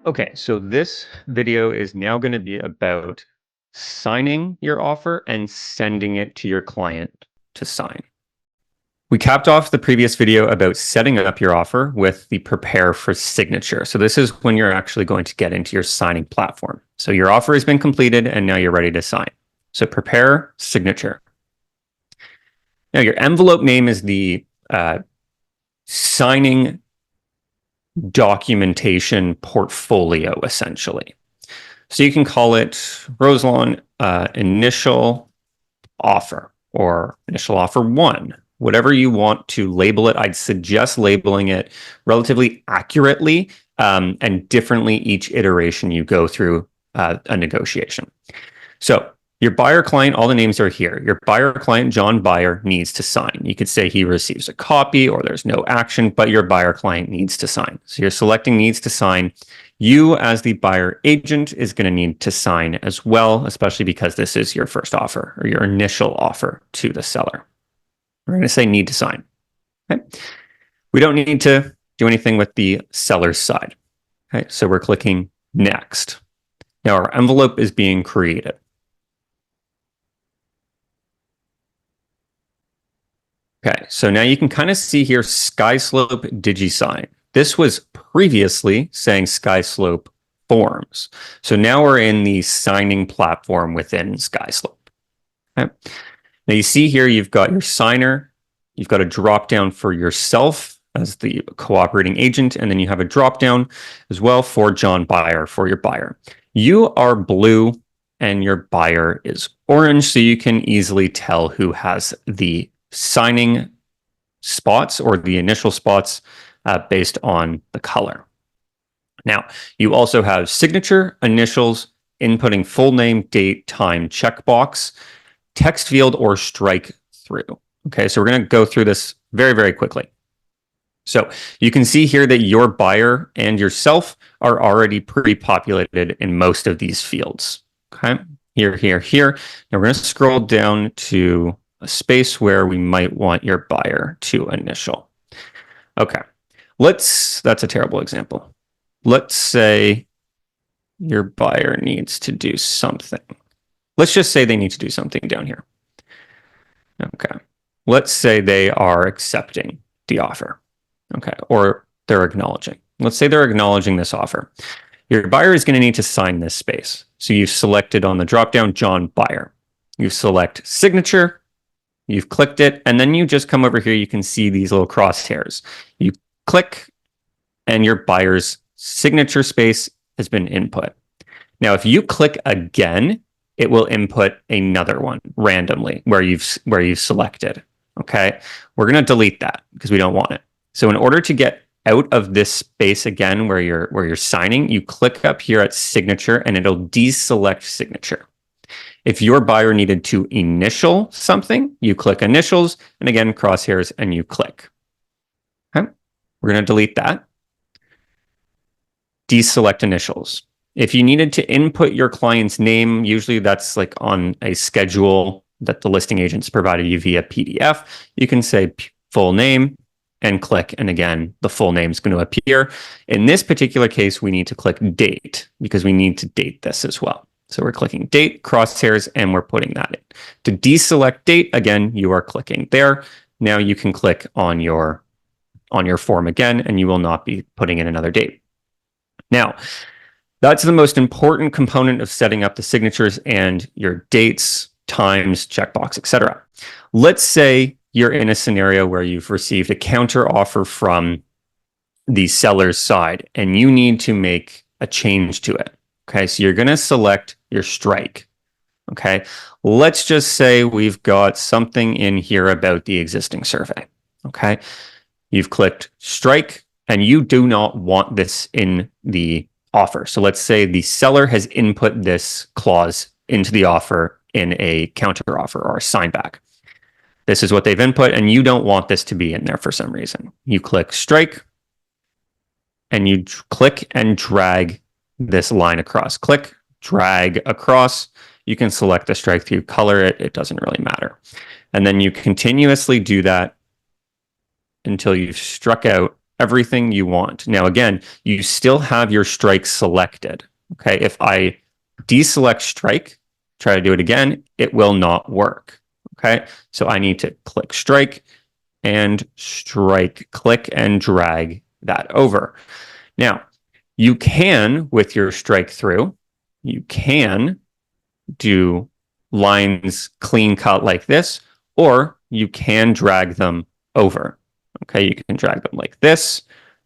Okay, so this video is now going to be about signing your offer and sending it to your client to sign. We capped off the previous video about setting up your offer with the prepare for signature. So this is when you're actually going to get into your signing platform. So your offer has been completed and now you're ready to sign. So prepare signature. Now your envelope name is the signing documentation portfolio, essentially. So you can call it Roselawn initial offer or initial offer one, whatever you want to label it. I'd suggest labeling it relatively accurately and differently each iteration you go through a negotiation. So your buyer client, all the names are here. Your buyer client, John Buyer, needs to sign. You could say he receives a copy or there's no action, but your buyer client needs to sign. So you're selecting needs to sign. You, as the buyer agent, is going to need to sign as well, especially because this is your first offer or your initial offer to the seller. We're going to say need to sign. Okay. We don't need to do anything with the seller's side. Okay. So we're clicking next. Now our envelope is being created. Okay, so now you can kind of see here SkySlope DigiSign. This was previously saying SkySlope Forms. So now we're in the signing platform within SkySlope. Okay. Now you see here you've got your signer, you've got a drop down for yourself as the cooperating agent, and then you have a drop down as well for John Buyer, for your buyer. You are blue and your buyer is orange, so you can easily tell who has the signing spots or the initial spots based on the color. Now, you also have signature, initials, inputting full name, date, time, checkbox, text field, or strike through. Okay, so we're going to go through this very, very quickly. So you can see here that your buyer and yourself are already pre-populated in most of these fields. Okay, here, here, here. Now we're going to scroll down to a space where we might want your buyer to initial. Okay, that's a terrible example. Let's say your buyer needs to do something. Let's just say they need to do something down here. Okay, let's say they are accepting the offer. Okay, or they're acknowledging. Let's say they're acknowledging this offer. Your buyer is going to need to sign this space. So you've selected on the dropdown John Buyer. You select signature. You've clicked it, and then you just come over here. You can see these little crosshairs. You click, and your buyer's signature space has been input. Now, if you click again, it will input another one randomly where you've selected. Okay, we're going to delete that because we don't want it. So in order to get out of this space again where you're signing, you click up here at signature, and it'll deselect signature. If your buyer needed to initial something, you click initials, and again, crosshairs, and you click. Okay, we're going to delete that. Deselect initials. If you needed to input your client's name, usually that's like on a schedule that the listing agents provided you via PDF. You can say full name and click, and again, the full name is going to appear. In this particular case, we need to click date because we need to date this as well. So we're clicking date, crosshairs, and we're putting that in. To deselect date, again, you are clicking there. Now you can click on your form again, and you will not be putting in another date. Now, that's the most important component of setting up the signatures and your dates, times, checkbox, etc. Let's say you're in a scenario where you've received a counter offer from the seller's side, and you need to make a change to it. Okay, so you're going to select your strike. Okay, let's just say we've got something in here about the existing survey. Okay, you've clicked strike and you do not want this in the offer. So let's say the seller has input this clause into the offer in a counter offer or a sign back. This is what they've input, and you don't want this to be in there for some reason. You click strike and you click and drag this line across. Click, drag across. You can select the strike through color. It doesn't really matter. And then you continuously do that until you've struck out everything you want. Now, again, you still have your strike selected. Okay, if I deselect strike, try to do it again, it will not work. Okay, so I need to click strike and strike, click and drag that over. Now, you can, with your strike through, you can do lines clean cut like this, or you can drag them over. Okay, you can drag them like this,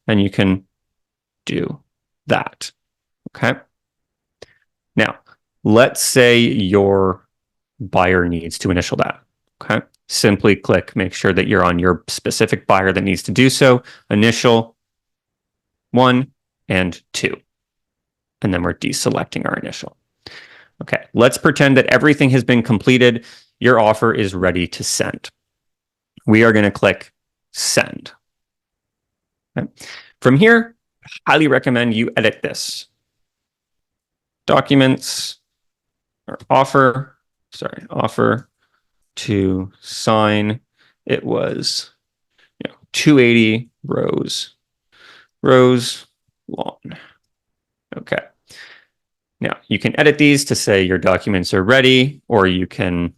and you can do that. Okay. Now, let's say your buyer needs to initial that. Okay. Simply click, make sure that you're on your specific buyer that needs to do so. Initial 1 and 2. And then we're deselecting our initial. Okay, let's pretend that everything has been completed. Your offer is ready to send. We are going to click send. Okay. From here, I highly recommend you edit this. Documents or offer to sign. It was 280 rows long. Okay. Now, you can edit these to say your documents are ready, or you can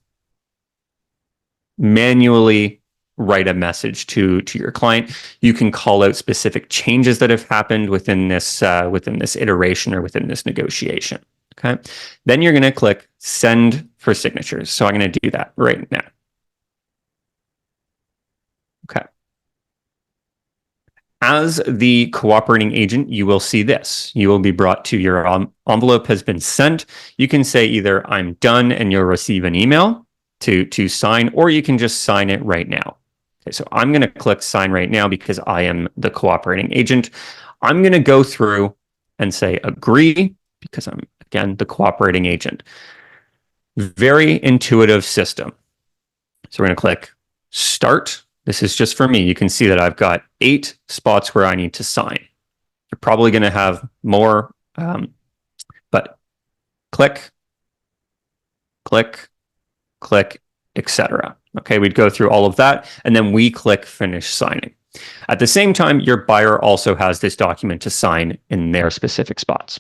manually write a message to your client. You can call out specific changes that have happened within this iteration or within this negotiation. Okay. Then you're going to click send for signatures. So I'm going to do that right now. Okay. As the cooperating agent, you will see this. You will be brought to your envelope has been sent. You can say either I'm done and you'll receive an email to sign, or you can just sign it right now. Okay, so I'm going to click sign right now because I am the cooperating agent. I'm going to go through and say agree because I'm, again, the cooperating agent. Very intuitive system. So we're going to click start. This is just for me. You can see that I've got 8 spots where I need to sign. You're probably going to have more, but click, click, click, etc. Okay, we'd go through all of that, and then we click finish signing. At the same time, your buyer also has this document to sign in their specific spots.